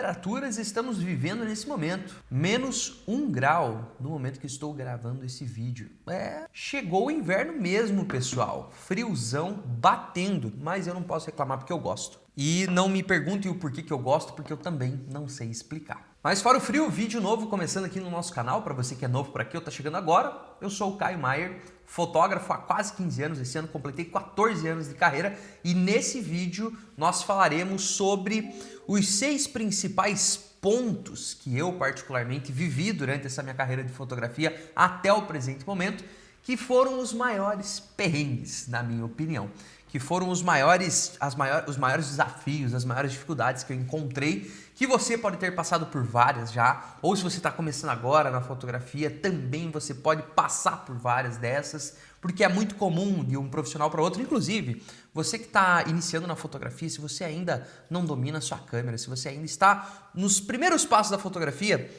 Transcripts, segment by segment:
temperaturas estamos vivendo nesse momento? -1 grau no momento que estou gravando esse vídeo. Chegou o inverno mesmo, pessoal. Friozão batendo, mas eu não posso reclamar porque eu gosto. E não me perguntem o porquê que eu gosto, porque eu também não sei explicar. Mas fora o frio, vídeo novo começando aqui no nosso canal. Para você que é novo por aqui ou tá chegando agora, eu sou o Caio Maier, fotógrafo há quase 15 anos. Esse ano completei 14 anos de carreira e nesse vídeo nós falaremos sobre os 6 principais pontos que eu particularmente vivi durante essa minha carreira de fotografia até o presente momento, que foram os maiores perrengues, na minha opinião, que foram os maiores desafios, as maiores dificuldades que eu encontrei, que você pode ter passado por várias já, ou se você está começando agora na fotografia, também você pode passar por várias dessas, porque é muito comum de um profissional para outro. Inclusive, você que está iniciando na fotografia, se você ainda não domina a sua câmera, se você ainda está nos primeiros passos da fotografia,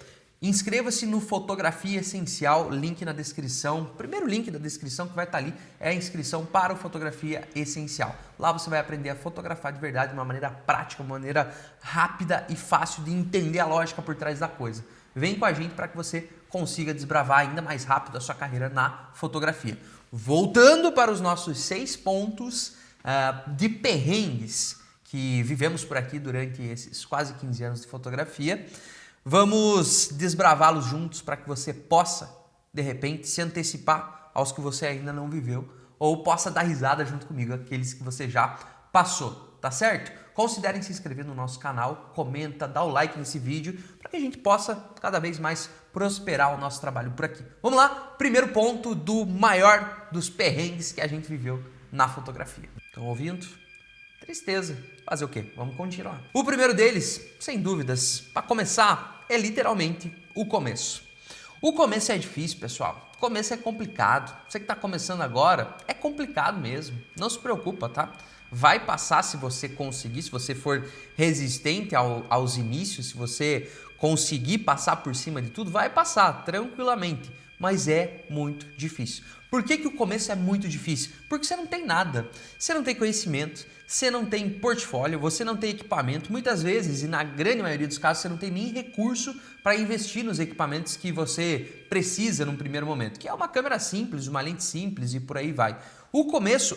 inscreva-se no Fotografia Essencial, link na descrição. O primeiro link da descrição que vai estar ali é a inscrição para o Fotografia Essencial. Lá você vai aprender a fotografar de verdade de uma maneira prática, uma maneira rápida e fácil de entender a lógica por trás da coisa. Vem com a gente para que você consiga desbravar ainda mais rápido a sua carreira na fotografia. Voltando para os nossos 6 pontos de perrengues que vivemos por aqui durante esses quase 15 anos de fotografia. Vamos desbravá-los juntos para que você possa, de repente, se antecipar aos que você ainda não viveu ou possa dar risada junto comigo, aqueles que você já passou, tá certo? Considerem se inscrever no nosso canal, comenta, dá o like nesse vídeo para que a gente possa cada vez mais prosperar o nosso trabalho por aqui. Vamos lá, primeiro ponto do maior dos perrengues que a gente viveu na fotografia. Estão ouvindo? Tristeza. Fazer o quê? Vamos continuar. O primeiro deles, sem dúvidas, para começar, é literalmente o começo. O começo é difícil, pessoal. O começo é complicado. Você que está começando agora, é complicado mesmo. Não se preocupa, tá? Vai passar se você conseguir, se você for resistente aos inícios, se você conseguir passar por cima de tudo, vai passar tranquilamente. Mas é muito difícil. Por que o começo é muito difícil? Porque você não tem nada, você não tem conhecimento, você não tem portfólio, você não tem equipamento. Muitas vezes, e na grande maioria dos casos, você não tem nem recurso para investir nos equipamentos que você precisa num primeiro momento, que é uma câmera simples, uma lente simples e por aí vai. O começo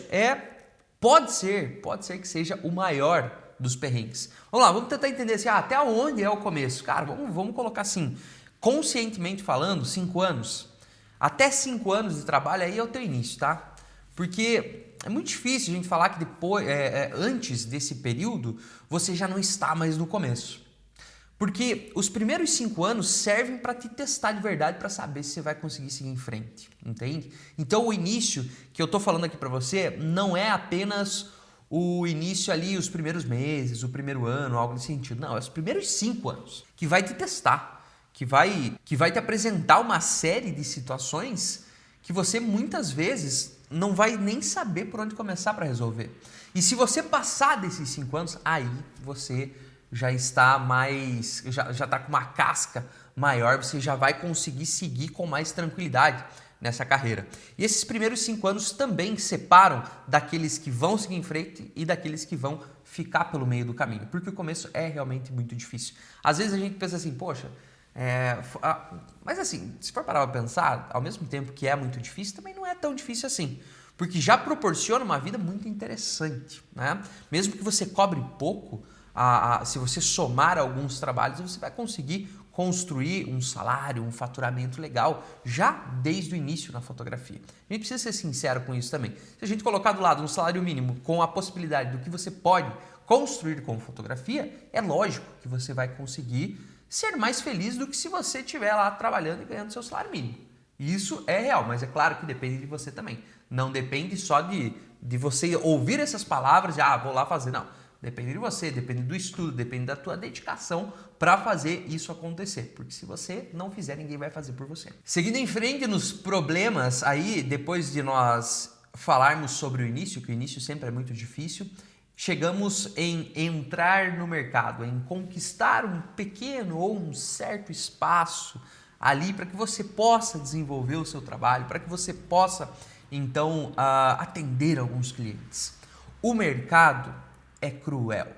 pode ser que seja o maior dos perrengues. Vamos lá, vamos tentar entender assim, até onde é o começo? Cara, vamos colocar assim, conscientemente falando, 5 anos. Até 5 anos de trabalho aí é o teu início, tá? Porque é muito difícil a gente falar que depois, antes desse período, você já não está mais no começo. Porque os primeiros 5 anos servem para te testar de verdade, para saber se você vai conseguir seguir em frente, entende? Então o início que eu tô falando aqui para você não é apenas o início ali, os primeiros meses, o primeiro ano, algo nesse sentido. Não, é os primeiros 5 anos que vai te testar. Que vai te apresentar uma série de situações que você muitas vezes não vai nem saber por onde começar para resolver. E se você passar desses 5 anos, aí você já está já está com uma casca maior, você já vai conseguir seguir com mais tranquilidade nessa carreira. E esses primeiros 5 anos também separam daqueles que vão seguir em frente e daqueles que vão ficar pelo meio do caminho, porque o começo é realmente muito difícil. Às vezes a gente pensa assim, poxa, mas assim, se for parar para pensar, ao mesmo tempo que é muito difícil, também não é tão difícil assim, porque já proporciona uma vida muito interessante, né? Mesmo que você cobre pouco, se você somar alguns trabalhos, você vai conseguir construir um salário, um faturamento legal, já desde o início na fotografia. A gente precisa ser sincero com isso também. Se a gente colocar do lado um salário mínimo com a possibilidade do que você pode construir com fotografia, é lógico que você vai conseguir ser mais feliz do que se você estiver lá trabalhando e ganhando seu salário mínimo. Isso é real, mas é claro que depende de você também. Não depende só de você ouvir essas palavras e vou lá fazer. Não, depende de você, depende do estudo, depende da tua dedicação para fazer isso acontecer. Porque se você não fizer, ninguém vai fazer por você. Seguindo em frente nos problemas aí, depois de nós falarmos sobre o início, que o início sempre é muito difícil, chegamos em entrar no mercado, em conquistar um pequeno ou um certo espaço ali para que você possa desenvolver o seu trabalho, para que você possa, então, atender alguns clientes. O mercado é cruel.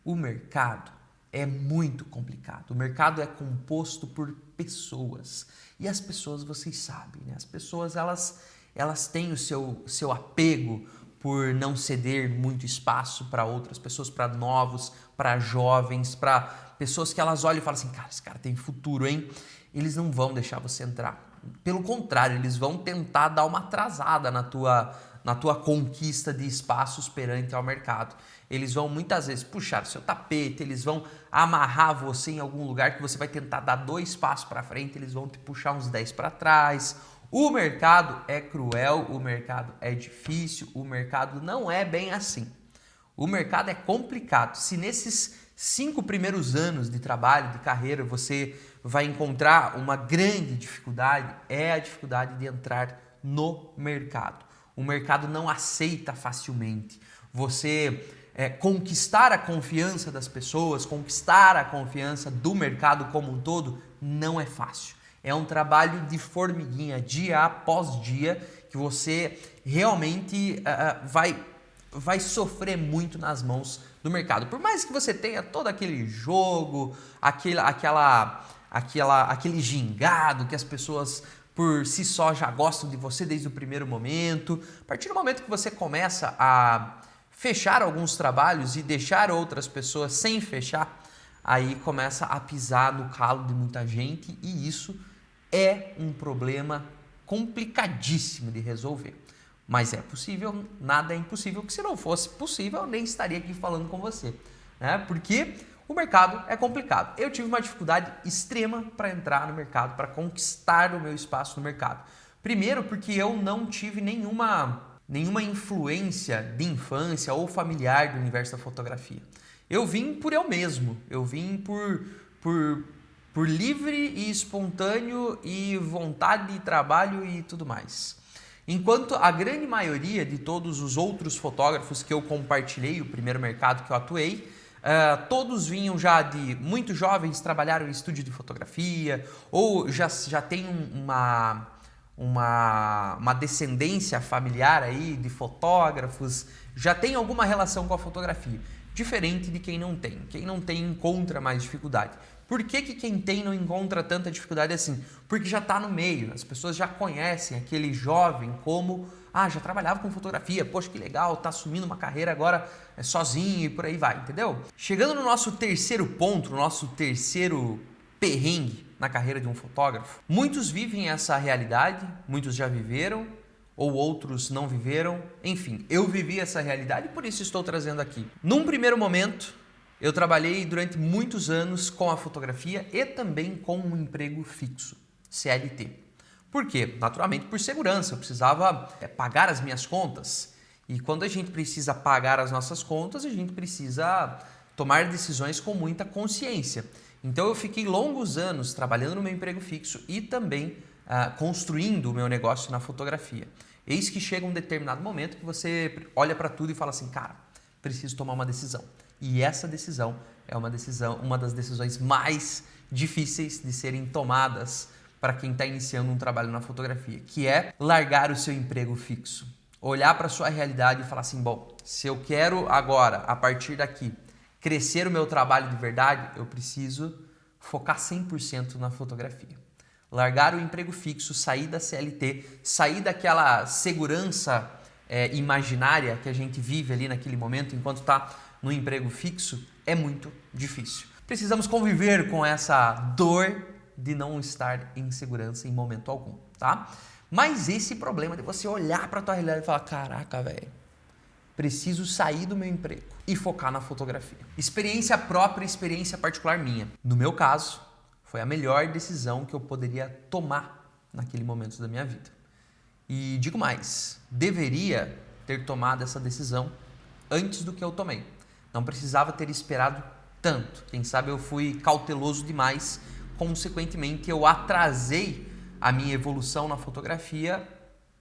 O mercado é muito complicado. O mercado é composto por pessoas. E as pessoas, vocês sabem, né? As pessoas, elas têm o seu apego por não ceder muito espaço para outras pessoas, para novos, para jovens, para pessoas que elas olham e falam assim, cara, esse cara tem futuro, hein? Eles não vão deixar você entrar. Pelo contrário, eles vão tentar dar uma atrasada na tua conquista de espaços perante ao mercado. Eles vão muitas vezes puxar o seu tapete, eles vão amarrar você em algum lugar que você vai tentar dar 2 passos para frente, eles vão te puxar uns 10 para trás. O mercado é cruel, o mercado é difícil, o mercado não é bem assim. O mercado é complicado. Se nesses 5 primeiros anos de trabalho, de carreira, você vai encontrar uma grande dificuldade, é a dificuldade de entrar no mercado. O mercado não aceita facilmente. Você conquistar a confiança das pessoas, conquistar a confiança do mercado como um todo, não é fácil. É um trabalho de formiguinha, dia após dia, que você realmente vai sofrer muito nas mãos do mercado. Por mais que você tenha todo aquele jogo, aquele gingado que as pessoas por si só já gostam de você desde o primeiro momento, a partir do momento que você começa a fechar alguns trabalhos e deixar outras pessoas sem fechar, aí começa a pisar no calo de muita gente e isso é um problema complicadíssimo de resolver. Mas é possível, nada é impossível, que se não fosse possível eu nem estaria aqui falando com você, né? Porque o mercado é complicado. Eu tive uma dificuldade extrema para entrar no mercado, para conquistar o meu espaço no mercado. Primeiro porque eu não tive nenhuma influência de infância ou familiar do universo da fotografia. Eu vim por eu mesmo, eu vim por livre e espontâneo e vontade de trabalho e tudo mais. Enquanto a grande maioria de todos os outros fotógrafos que eu compartilhei, o primeiro mercado que eu atuei, todos vinham já de muito jovens, trabalharam em estúdio de fotografia ou já tem uma descendência familiar aí de fotógrafos, já tem alguma relação com a fotografia, diferente de quem não tem. Quem não tem encontra mais dificuldade. Por que quem tem não encontra tanta dificuldade assim? Porque já está no meio, as pessoas já conhecem aquele jovem como, já trabalhava com fotografia, poxa que legal, está assumindo uma carreira agora sozinho e por aí vai, entendeu? Chegando no nosso terceiro ponto, no nosso terceiro perrengue na carreira de um fotógrafo, muitos vivem essa realidade, muitos já viveram, ou outros não viveram, enfim, eu vivi essa realidade e por isso estou trazendo aqui. Num primeiro momento, eu trabalhei durante muitos anos com a fotografia e também com um emprego fixo, CLT. Por quê? Naturalmente por segurança, eu precisava pagar as minhas contas. E quando a gente precisa pagar as nossas contas, a gente precisa tomar decisões com muita consciência. Então eu fiquei longos anos trabalhando no meu emprego fixo e também construindo o meu negócio na fotografia. Eis que chega um determinado momento que você olha para tudo e fala assim, cara, preciso tomar uma decisão. E essa decisão é uma das decisões mais difíceis de serem tomadas para quem está iniciando um trabalho na fotografia, que é largar o seu emprego fixo. Olhar para a sua realidade e falar assim, bom, se eu quero agora, a partir daqui, crescer o meu trabalho de verdade, eu preciso focar 100% na fotografia. Largar o emprego fixo, sair da CLT, sair daquela segurança imaginária que a gente vive ali naquele momento enquanto está no emprego fixo, é muito difícil. Precisamos conviver com essa dor de não estar em segurança em momento algum, tá? Mas esse problema de você olhar para a tua realidade e falar, caraca, velho, preciso sair do meu emprego e focar na fotografia. Experiência própria, experiência particular minha. No meu caso, foi a melhor decisão que eu poderia tomar naquele momento da minha vida. E digo mais, deveria ter tomado essa decisão antes do que eu tomei. Não precisava ter esperado tanto. Quem sabe eu fui cauteloso demais, consequentemente eu atrasei a minha evolução na fotografia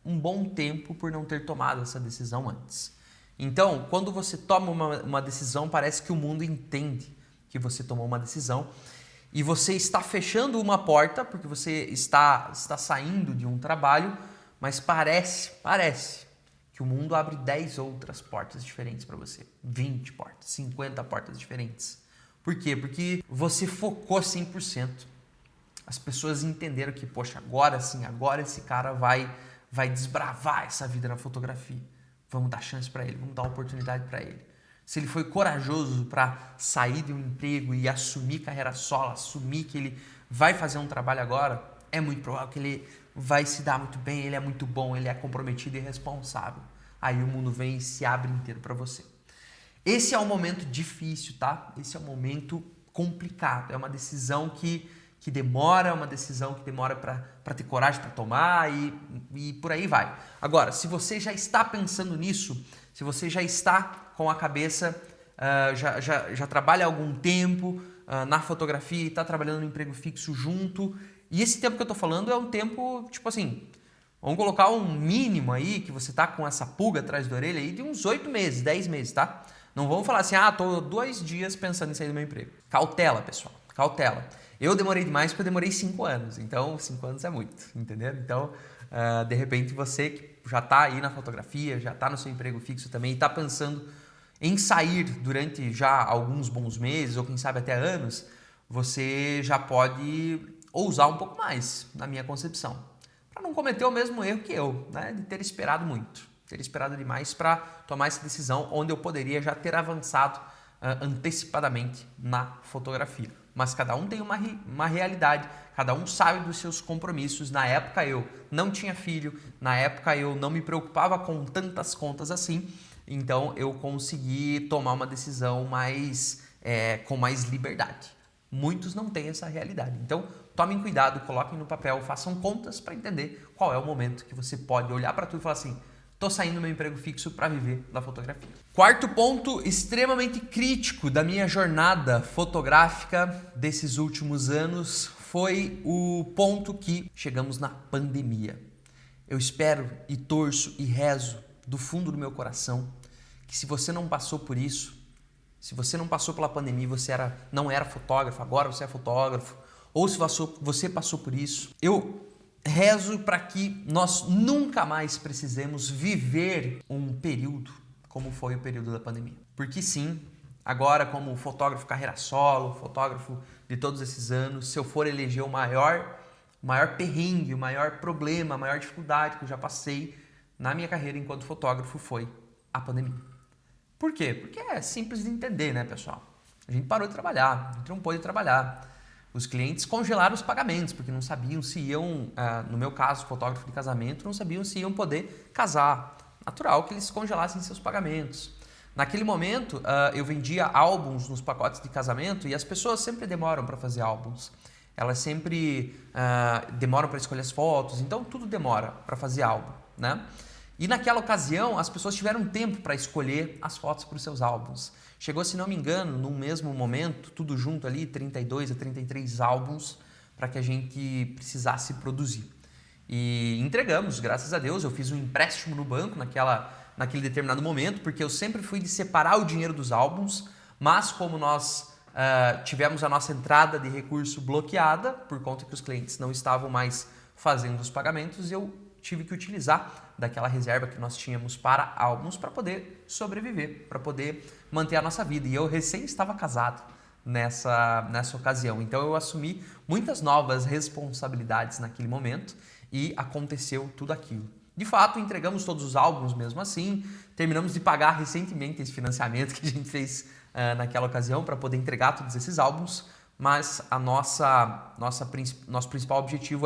um bom tempo por não ter tomado essa decisão antes. Então, quando você toma uma decisão, parece que o mundo entende que você tomou uma decisão e você está fechando uma porta porque você está saindo de um trabalho, mas parece que o mundo abre 10 outras portas diferentes para você, 20 portas, 50 portas diferentes. Por quê? Porque você focou 100%. As pessoas entenderam que, poxa, agora sim, agora esse cara vai desbravar essa vida na fotografia. Vamos dar chance para ele, vamos dar oportunidade para ele. Se ele foi corajoso para sair de um emprego e assumir carreira solo, assumir que ele vai fazer um trabalho agora, é muito provável que ele vai se dar muito bem, ele é muito bom, ele é comprometido e responsável. Aí o mundo vem e se abre inteiro para você. Esse é um momento difícil, tá? Esse é um momento complicado, é uma decisão que demora, uma decisão que demora para ter coragem para tomar e por aí vai. Agora, se você já está pensando nisso, se você já está com a cabeça, já trabalha há algum tempo na fotografia e está trabalhando no emprego fixo junto, e esse tempo que eu estou falando é um tempo, tipo assim, vamos colocar um mínimo aí, que você está com essa pulga atrás da orelha aí de uns 8 meses, 10 meses, tá? Não vamos falar assim, tô 2 dias pensando em sair do meu emprego. Cautela, pessoal, cautela. Eu demorei demais porque eu demorei 5 anos, então 5 anos é muito, entendeu? Então, de repente você que já está aí na fotografia, já está no seu emprego fixo também e está pensando em sair durante já alguns bons meses ou quem sabe até anos, você já pode ousar um pouco mais, na minha concepção, para não cometer o mesmo erro que eu, né? De ter esperado muito, ter esperado demais para tomar essa decisão onde eu poderia já ter avançado antecipadamente na fotografia. Mas cada um tem uma realidade, cada um sabe dos seus compromissos. Na época eu não tinha filho, na época eu não me preocupava com tantas contas assim, então eu consegui tomar uma decisão com mais liberdade. Muitos não têm essa realidade, então tomem cuidado, coloquem no papel, façam contas para entender qual é o momento que você pode olhar para tudo e falar assim, estou saindo do meu emprego fixo para viver da fotografia. Quarto ponto extremamente crítico da minha jornada fotográfica desses últimos anos foi o ponto que chegamos na pandemia. Eu espero e torço e rezo do fundo do meu coração que se você não passou por isso, se você não passou pela pandemia, você não era fotógrafo, agora você é fotógrafo, ou se você passou por isso, eu rezo para que nós nunca mais precisemos viver um período como foi o período da pandemia. Porque sim, agora como fotógrafo carreira solo, fotógrafo de todos esses anos, se eu for eleger o maior perrengue, o maior problema, a maior dificuldade que eu já passei na minha carreira enquanto fotógrafo foi a pandemia. Por quê? Porque é simples de entender, né, pessoal? A gente parou de trabalhar, a gente não pôde trabalhar. Os clientes congelaram os pagamentos, porque não sabiam se iam, no meu caso, fotógrafo de casamento, não sabiam se iam poder casar. Natural que eles congelassem seus pagamentos. Naquele momento, eu vendia álbuns nos pacotes de casamento e as pessoas sempre demoram para fazer álbuns. Elas sempre demoram para escolher as fotos, então tudo demora para fazer álbum, né? E naquela ocasião, as pessoas tiveram tempo para escolher as fotos para os seus álbuns. Chegou, se não me engano, no mesmo momento, tudo junto ali, 32 a 33 álbuns para que a gente precisasse produzir. E entregamos, graças a Deus. Eu fiz um empréstimo no banco naquele determinado momento, porque eu sempre fui de separar o dinheiro dos álbuns, mas como nós tivemos a nossa entrada de recurso bloqueada, por conta que os clientes não estavam mais fazendo os pagamentos, eu tive que utilizar daquela reserva que nós tínhamos para álbuns para poder sobreviver, para poder manter a nossa vida. E eu recém estava casado nessa ocasião, então eu assumi muitas novas responsabilidades naquele momento e aconteceu tudo aquilo. De fato, entregamos todos os álbuns mesmo assim, terminamos de pagar recentemente esse financiamento que a gente fez naquela ocasião para poder entregar todos esses álbuns, mas nosso principal objetivo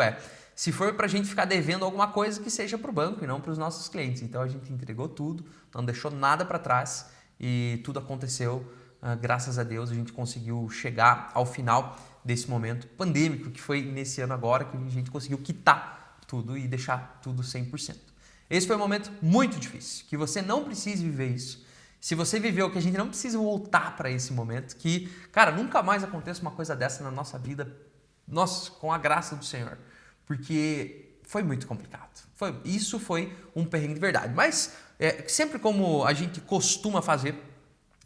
se for para a gente ficar devendo alguma coisa, que seja para o banco e não para os nossos clientes. Então a gente entregou tudo, não deixou nada para trás e tudo aconteceu, graças a Deus. A gente conseguiu chegar ao final desse momento pandêmico que foi nesse ano agora, que a gente conseguiu quitar tudo e deixar tudo 100%. Esse foi um momento muito difícil, que você não precise viver isso. Se você viveu, que a gente não precisa voltar para esse momento, que, cara, nunca mais aconteça uma coisa dessa na nossa vida, com a graça do Senhor. Porque foi muito complicado. Isso foi um perrengue de verdade. Mas sempre como a gente costuma fazer,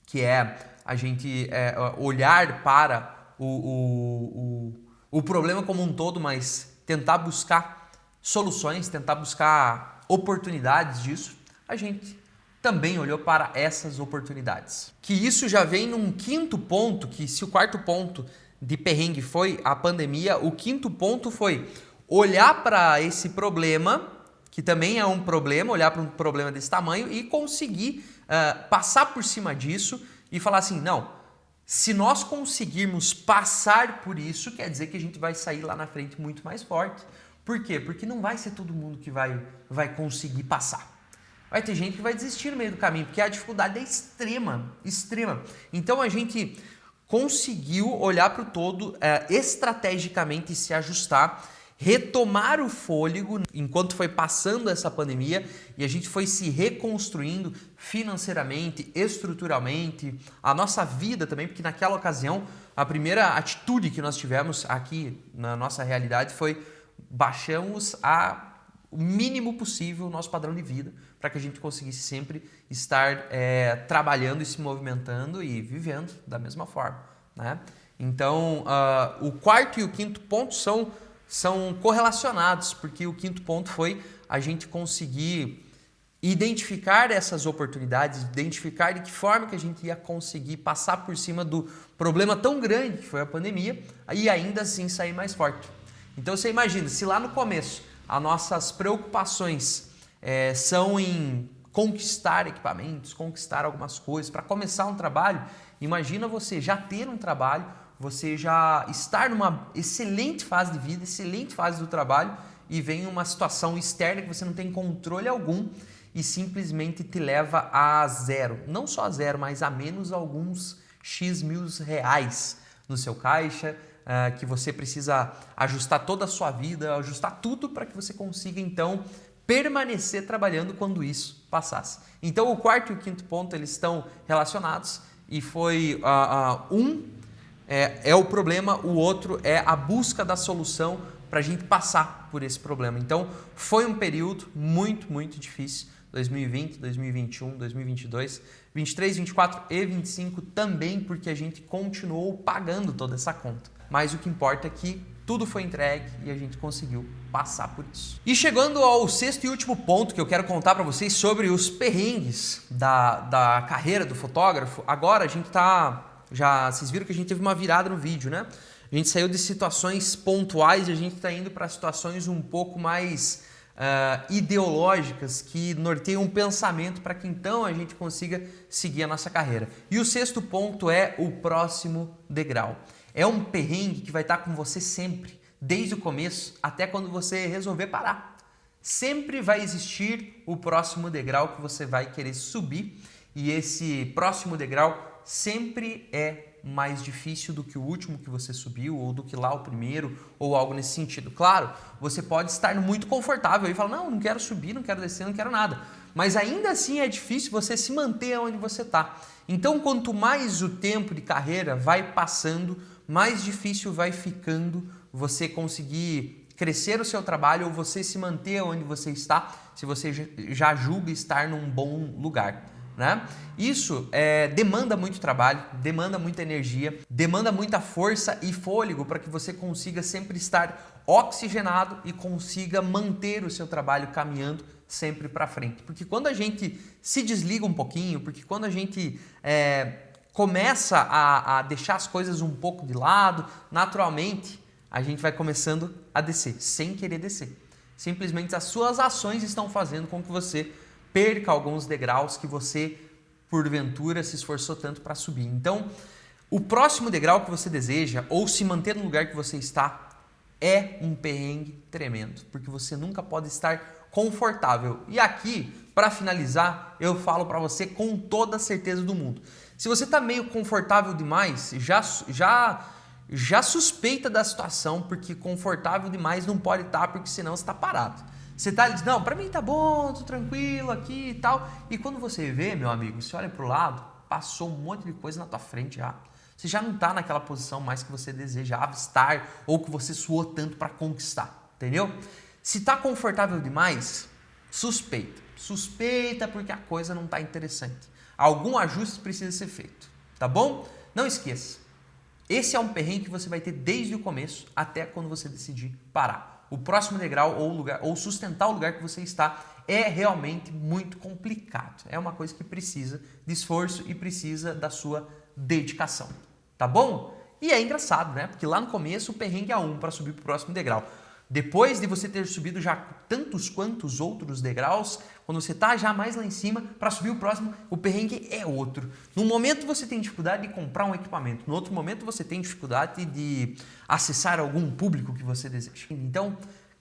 que é a gente olhar para o problema como um todo, mas tentar buscar soluções, tentar buscar oportunidades disso, a gente também olhou para essas oportunidades. Que isso já vem num quinto ponto, que se o quarto ponto de perrengue foi a pandemia, o quinto ponto foi olhar para esse problema, que também é um problema, olhar para um problema desse tamanho e conseguir passar por cima disso e falar assim, não, se nós conseguirmos passar por isso, quer dizer que a gente vai sair lá na frente muito mais forte. Por quê? Porque não vai ser todo mundo que vai conseguir passar. Vai ter gente que vai desistir no meio do caminho, porque a dificuldade é extrema, extrema. Então a gente conseguiu olhar para o todo, estrategicamente se ajustar, retomar o fôlego enquanto foi passando essa pandemia e a gente foi se reconstruindo financeiramente, estruturalmente, a nossa vida também, porque naquela ocasião a primeira atitude que nós tivemos aqui na nossa realidade foi baixamos o mínimo possível o nosso padrão de vida para que a gente conseguisse sempre estar trabalhando e se movimentando e vivendo da mesma forma, né? Então, o quarto e o quinto ponto são correlacionados, porque o quinto ponto foi a gente conseguir identificar essas oportunidades, identificar de que forma que a gente ia conseguir passar por cima do problema tão grande que foi a pandemia e ainda assim sair mais forte. Então você imagina, se lá no começo as nossas preocupações são em conquistar equipamentos, conquistar algumas coisas, para começar um trabalho, imagina você já ter um trabalho, você já estar numa excelente fase de vida, excelente fase do trabalho e vem uma situação externa que você não tem controle algum e simplesmente te leva a zero. Não só a zero, mas a menos alguns X mil reais no seu caixa, que você precisa ajustar toda a sua vida, ajustar tudo para que você consiga então permanecer trabalhando quando isso passasse. Então o quarto e o quinto ponto eles estão relacionados e foi é o problema, o outro é a busca da solução para a gente passar por esse problema. Então, foi um período muito, muito difícil. 2020, 2021, 2022, 23, 24 e 25 também, porque a gente continuou pagando toda essa conta. Mas o que importa é que tudo foi entregue e a gente conseguiu passar por isso. E chegando ao sexto e último ponto que eu quero contar para vocês sobre os perrengues da carreira do fotógrafo, agora a gente vocês viram que a gente teve uma virada no vídeo, né? A gente saiu de situações pontuais e a gente está indo para situações um pouco mais ideológicas que norteiam um pensamento para que então a gente consiga seguir a nossa carreira. E o sexto ponto é o próximo degrau. É um perrengue que vai estar com você sempre, desde o começo até quando você resolver parar. Sempre vai existir o próximo degrau que você vai querer subir e esse próximo degrau sempre é mais difícil do que o último que você subiu ou do que lá o primeiro ou algo nesse sentido. Claro, você pode estar muito confortável e falar, não quero subir, não quero descer, não quero nada. Mas ainda assim é difícil você se manter onde você está. Então, quanto mais o tempo de carreira vai passando, mais difícil vai ficando você conseguir crescer o seu trabalho ou você se manter onde você está, se você já julga estar num bom lugar. Né? Isso demanda muito trabalho, demanda muita energia, demanda muita força e fôlego para que você consiga sempre estar oxigenado e consiga manter o seu trabalho caminhando sempre para frente. Porque quando a gente se desliga um pouquinho, porque quando a gente começa a deixar as coisas um pouco de lado, naturalmente a gente vai começando a descer, sem querer descer. Simplesmente as suas ações estão fazendo com que você perca alguns degraus que você, porventura, se esforçou tanto para subir. Então, o próximo degrau que você deseja, ou se manter no lugar que você está, é um perrengue tremendo, porque você nunca pode estar confortável. E aqui, para finalizar, eu falo para você com toda a certeza do mundo. Se você está meio confortável demais, já suspeita da situação, porque confortável demais não pode estar, porque senão você está parado. Você tá dizendo, não, pra mim tá bom, tô tranquilo aqui e tal. E quando você vê, meu amigo, você olha pro lado, passou um monte de coisa na tua frente já. Você já não tá naquela posição mais que você desejava estar ou que você suou tanto para conquistar, entendeu? Se tá confortável demais, suspeita. Suspeita porque a coisa não tá interessante. Algum ajuste precisa ser feito, tá bom? Não esqueça, esse é um perrengue que você vai ter desde o começo até quando você decidir parar. O próximo degrau ou sustentar o lugar que você está é realmente muito complicado. É uma coisa que precisa de esforço e precisa da sua dedicação, tá bom? E é engraçado, né? Porque lá no começo o perrengue é um para subir para o próximo degrau. Depois de você ter subido já tantos quantos outros degraus, quando você está já mais lá em cima, para subir o próximo, o perrengue é outro. No momento você tem dificuldade de comprar um equipamento, no outro momento você tem dificuldade de acessar algum público que você deseja. Então,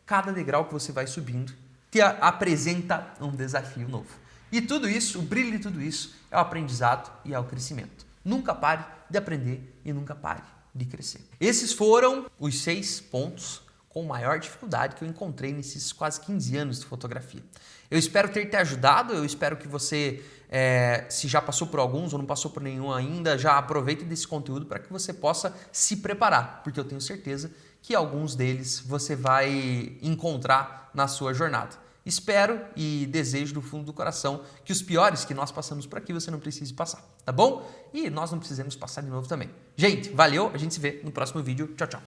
cada degrau que você vai subindo te apresenta um desafio novo. E tudo isso, o brilho de tudo isso, é o aprendizado e é o crescimento. Nunca pare de aprender e nunca pare de crescer. Esses foram os 6 pontos com maior dificuldade que eu encontrei nesses quase 15 anos de fotografia. Eu espero ter te ajudado, eu espero que você, se já passou por alguns ou não passou por nenhum ainda, já aproveite desse conteúdo para que você possa se preparar, porque eu tenho certeza que alguns deles você vai encontrar na sua jornada. Espero e desejo do fundo do coração que os piores que nós passamos por aqui você não precise passar, tá bom? E nós não precisamos passar de novo também. Gente, valeu, a gente se vê no próximo vídeo. Tchau, tchau.